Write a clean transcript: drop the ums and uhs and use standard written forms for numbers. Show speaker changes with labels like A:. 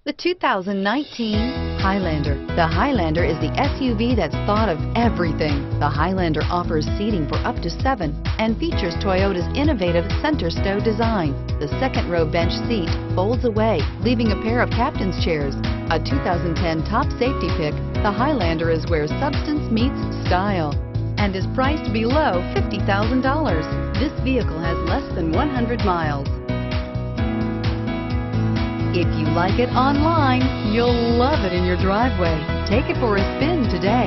A: The 2019 Highlander. The Highlander is the SUV that's thought of everything. The Highlander offers seating for up to 7 and features Toyota's innovative center stow design. The second row bench seat folds away, leaving a pair of captain's chairs. A 2010 top safety pick, the Highlander is where substance meets style and is priced below $50,000. This vehicle has less than 100 miles. If you like it online, you'll love it in your driveway. Take it for a spin today.